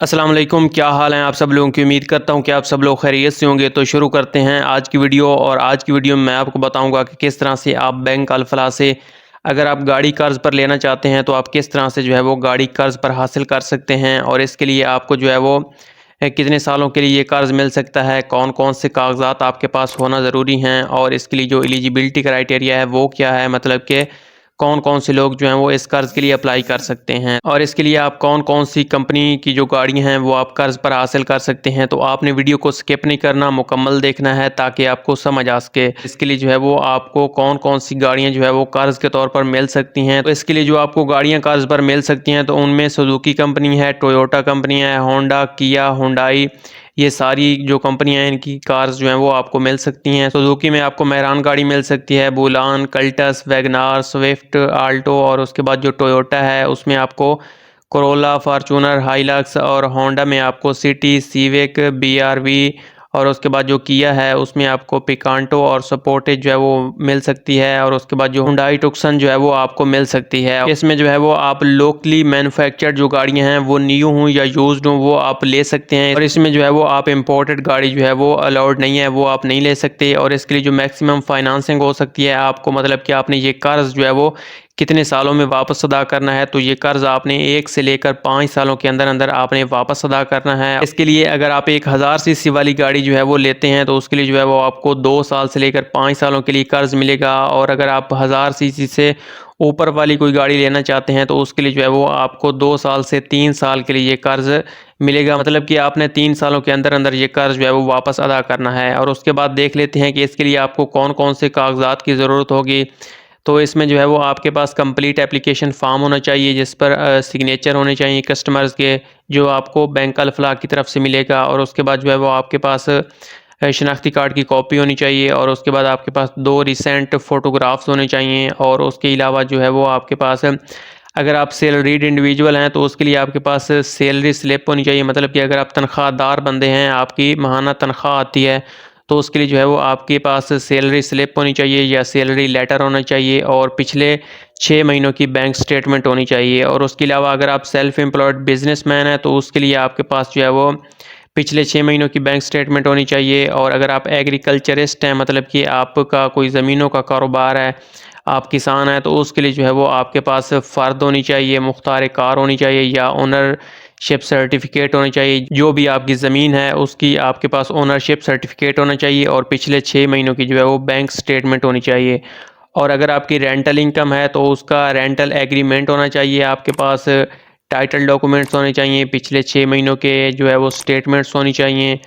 अस्सलाम वालेकुम, क्या हाल हैं आप सब लोगों की। उम्मीद करता हूँ कि आप सब लोग खैरियत से होंगे। तो शुरू करते हैं आज की वीडियो। और आज की वीडियो में मैं आपको बताऊंगा कि किस तरह से आप बैंक अल फलाह से अगर आप गाड़ी कर्ज़ पर लेना चाहते हैं तो आप किस तरह से जो है वो गाड़ी कर्ज़ पर हासिल कर सकते हैं। और इसके लिए आपको जो है वो कितने सालों के लिए ये कर्ज़ मिल सकता है, कौन कौन से कागजात आपके पास होना ज़रूरी हैं, और इसके लिए जो एलिजिबिलिटी क्राइटेरिया है वो क्या है, मतलब कि कौन-कौन से लोग जो हैं वो इस कर्ज़ के लिए अप्लाई कर सकते हैं, और इसके लिए आप कौन-कौन सी कंपनी की जो गाड़ियाँ हैं वो आप कर्ज़ पर हासिल कर सकते हैं। तो आपने वीडियो को स्किप नहीं करना, मुकम्मल देखना है ताकि आपको समझ आ सके। इसके लिए जो है वो आपको कौन-कौन सी गाड़ियाँ जो है वो कर्ज़ के तौर पर मिल सकती हैं। तो इसके लिए जो आपको गाड़ियाँ कर्ज़ पर मिल सकती हैं तो उनमें सुज़ुकी कंपनी है, टोयोटा कंपनी है, होंडा, किया, हुंडई, ये सारी जो कंपनियाँ हैं इनकी कार्स जो हैं वो आपको मिल सकती हैं। सुज़ुकी में आपको मेहरान गाड़ी मिल सकती है, बुलान, कल्टस, वैगनार, स्विफ्ट, आल्टो, और उसके बाद जो टोयोटा है उसमें आपको कोरोला, फॉर्च्यूनर, हाइलक्स, और होंडा में आपको सिटी, सिविक, बीआरवी, और उसके बाद जो किया है उसमें आपको पिकांटो और स्पोर्टेज जो है वो मिल सकती है। और उसके बाद जो हुंडई टुक्सन जो है वो आपको मिल सकती है। इसमें जो है वो आप लोकली मैन्युफैक्चर्ड जो गाड़ियां हैं वो न्यू हों या यूज्ड हों वो आप ले सकते हैं। और इसमें जो है वो आप इम्पोर्टेड गाड़ी जो है वो अलाउड नहीं है, वो आप नहीं ले सकते। और इसके लिए जो मैक्सिमम फाइनेंसिंग हो सकती है आपको, मतलब कि आपने ये कर्ज जो है वो कितने सालों में वापस अदा करना है, तो ये कर्ज आपने 1 से लेकर 5 सालों के अंदर अंदर आपने वापस अदा करना है। इसके लिए अगर आप 1000 सीसी वाली गाड़ी जो है वो लेते हैं तो उसके लिए जो है वो आपको 2 साल से लेकर 5 सालों के लिए कर्ज मिलेगा। और अगर आप 1000 सीसी से ऊपर वाली कोई गाड़ी लेना चाहते हैं तो उसके लिए जो है वो आपको 2 साल से 3 साल के लिए ये कर्ज मिलेगा, मतलब कि आपने 3 सालों के अंदर अंदर ये कर्ज जो है वो वापस अदा करना है। और उसके बाद देख लेते हैं कि इसके लिए आपको कौन कौन से कागजात की ज़रूरत होगी। तो इसमें जो है वो आपके पास कंप्लीट एप्लीकेशन फॉर्म होना चाहिए जिस पर सिग्नेचर होने चाहिए कस्टमर्स के, जो आपको बैंक अल फलाह की तरफ से मिलेगा। और उसके बाद जो है वो आपके पास शनाख्ती कार्ड की कॉपी होनी चाहिए। और उसके बाद आपके पास 2 रिसेंट फ़ोटोग्राफ्स होने चाहिए। और उसके अलावा जो है वो आपके पास अगर आप सैलरीड इंडिविजुअल हैं तो उसके लिए आपके पास सैलरी स्लिप होनी चाहिए, मतलब कि अगर आप तनख्वाहदार बंदे हैं, आपकी माहाना तनख्वाह आती है, तो उसके लिए जो है वो आपके पास सैलरी स्लिप होनी चाहिए या सैलरी लेटर होना चाहिए, और पिछले 6 महीनों की बैंक स्टेटमेंट होनी चाहिए। और उसके अलावा अगर आप सेल्फ एम्प्लॉयड बिजनेसमैन हैं तो उसके लिए आपके पास जो है वो पिछले 6 महीनों की बैंक स्टेटमेंट होनी चाहिए। और अगर आप एग्रीकल्चरिस्ट हैं, मतलब कि आपका कोई ज़मीनों का कारोबार है, आप किसान हैं, तो उसके लिए जो है वो आपके पास फ़र्द होनी चाहिए, मुख्तार कार होनी चाहिए, या ओनरशिप सर्टिफिकेट होनी चाहिए। जो भी आपकी ज़मीन है उसकी आपके पास ओनरशिप सर्टिफिकेट होना चाहिए, और पिछले 6 महीनों की जो है वो बैंक स्टेटमेंट होनी चाहिए। और अगर आपकी रेंटल इनकम है तो उसका रेंटल एग्रीमेंट होना चाहिए आपके पास, टाइटल डॉक्यूमेंट्स होने चाहिए, पिछले 6 महीनों के जो है वो स्टेटमेंट्स होनी चाहिए।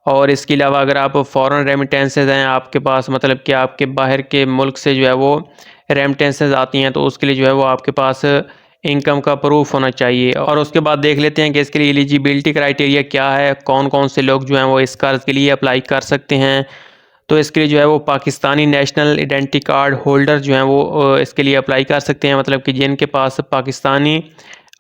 और इसके अलावा अगर आप फॉरेन रेमिटेंसेस हैं आपके पास, मतलब कि आपके बाहर के मुल्क से जो है वो रेमिटेंसेस आती हैं, तो उसके लिए जो है वो आपके पास इनकम का प्रूफ होना चाहिए। और उसके बाद देख लेते हैं कि इसके लिए एलिजिबिलिटी क्राइटेरिया क्या है, कौन-कौन से लोग जो हैं वो इस कर्ज़ के लिए अप्लाई कर सकते हैं। तो इसके लिए जो है वो Pakistani national identity card holder जो हैं वो इसके लिए अप्लाई कर सकते हैं, मतलब कि जिनके पास पाकिस्तानी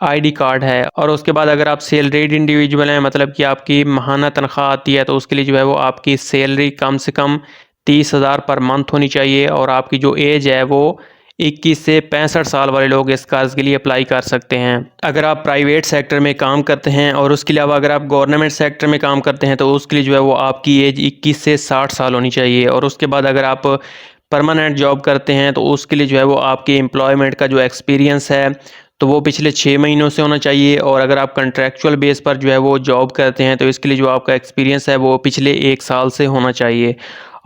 आईडी कार्ड है। और उसके बाद अगर आप सैलरीड इंडिविजुअल हैं, मतलब कि आपकी माहाना तनख्वाह आती है, तो उसके लिए जो है वो आपकी सैलरी कम से कम 30,000 पर मंथ होनी चाहिए। और आपकी जो एज है वो 21 से 65 साल वाले लोग इस कर्ज़ के लिए अप्लाई कर सकते हैं। अगर आप प्राइवेट सेक्टर में काम करते हैं, और उसके अलावा अगर आप गवर्नमेंट सेक्टर में काम करते हैं, तो उसके लिए जो है वो आपकी एज 21 से 60 साल होनी चाहिए। और उसके बाद अगर आप परमानेंट जॉब करते हैं तो उसके लिए जो है वो आपके एम्प्लॉयमेंट का जो एक्सपीरियंस है तो वो पिछले 6 महीनों से होना चाहिए। और अगर आप कंट्रैक्चुअल बेस पर जो है वो जॉब करते हैं तो इसके लिए जो आपका एक्सपीरियंस है वो पिछले 1 साल से होना चाहिए।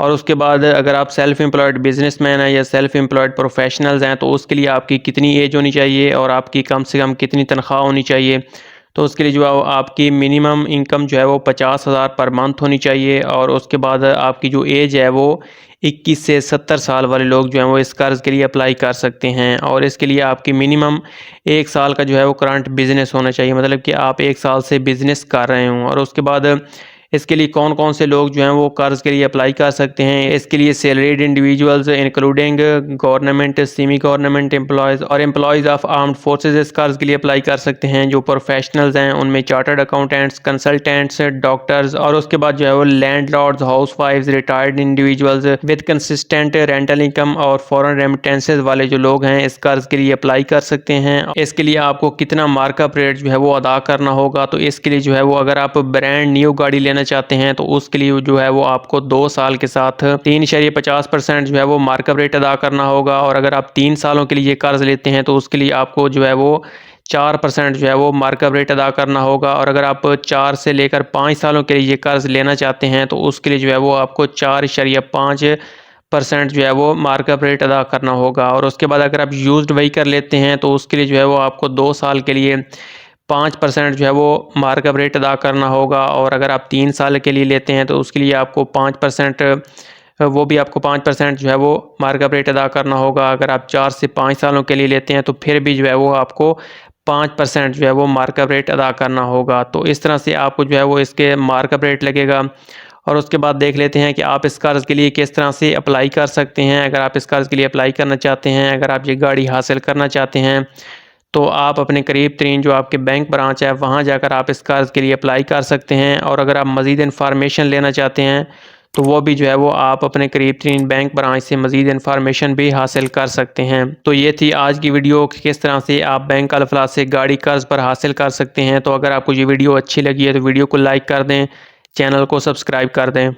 और उसके बाद अगर आप सेल्फ एम्प्लॉयड बिजनेसमैन हैं या सेल्फ एम्प्लॉयड प्रोफेशनल्स हैं तो उसके लिए आपकी कितनी एज होनी चाहिए और आपकी कम से कम कितनी तनख्वाह होनी चाहिए। तो उसके लिए जो है आपकी मिनिमम इनकम जो है वो 50,000 पर मंथ होनी चाहिए। और उसके बाद आपकी जो एज है वो 21 से 70 साल वाले लोग जो हैं वो इस कर्ज़ के लिए अप्लाई कर सकते हैं। और इसके लिए आपकी मिनिमम 1 साल का जो है वो करंट बिज़नेस होना चाहिए, मतलब कि आप 1 साल से बिज़नेस कर रहे हों। और उसके बाद इसके लिए कौन कौन से लोग जो हैं वो कर्ज़ के लिए अप्लाई कर सकते हैं। इसके लिए salaried individuals including government, semi government employees और एम्प्लॉयज़ ऑफ आर्म्ड फोर्सेज इस कर्ज़ के लिए अप्लाई कर सकते हैं। जो प्रोफेशनल्स हैं उनमें चार्टर्ड अकाउंटेंट्स, कंसल्टेंट्स, डॉक्टर्स और उसके बाद जो है वो landlords, housewifes, retired individuals with consistent rental income और फॉरेन रेमिटेंसेज वाले जो लोग हैं इस कर्ज़ के लिए अप्लाई कर सकते हैं। इसके लिए आपको कितना मार्कअप रेट जो है वो अदा करना होगा, तो इसके लिए जो है वो अगर आप ब्रांड न्यू गाड़ी लेना चाहते हैं तो उसके लिए जो है वो आपको 2 साल के साथ 3.50% जो है वो मार्कअप रेट अदा करना होगा। और अगर आप 3 सालों के लिए कर्ज लेते हैं तो उसके लिए आपको जो है वो 4% जो है वो मार्कअप रेट अदा करना होगा। और अगर आप 4 से लेकर 5 सालों के लिए कर्ज लेना चाहते हैं तो उसके लिए जो है वो आपको 4.5% जो है वो मार्कअप रेट अदा करना होगा। और उसके बाद अगर आप यूज्ड व्हीकल लेते हैं तो उसके लिए जो है वो आपको 2 साल के लिए 5% जो है वो मार्कअप रेट अदा करना होगा। और अगर आप 3 साल के लिए लेते हैं तो उसके लिए आपको 5% वो भी आपको 5% जो है वो मार्कअप रेट अदा करना होगा। अगर आप 4 से 5 सालों के लिए लेते हैं तो फिर भी जो है वो आपको 5% जो है वो मार्कअप रेट अदा करना होगा। तो इस तरह से आपको जो है वो इसके मार्कअप रेट लगेगा। और उसके बाद देख लेते हैं कि आप इस कर्ज़ के लिए किस तरह से अप्लाई कर सकते हैं। अगर आप इस कर्ज़ के लिए अप्लाई करना चाहते हैं, अगर आप ये गाड़ी हासिल करना चाहते हैं तो आप अपने करीब तरीन जो आपके बैंक ब्रांच है वहाँ जाकर आप इस कर्ज़ के लिए अप्लाई कर सकते हैं। और अगर आप मज़ीद इन्फॉर्मेशन लेना चाहते हैं तो वो भी जो है वो आप अपने करीब तरीन बैंक ब्रांच से मज़ीद इन्फॉर्मेशन भी हासिल कर सकते हैं। तो ये थी आज की वीडियो कि किस तरह से आप बैंक अल-फलाह से गाड़ी कर्ज़ पर हासिल कर सकते हैं। तो अगर आपको ये वीडियो अच्छी लगी है तो वीडियो को लाइक कर दें, चैनल को सब्सक्राइब कर दें।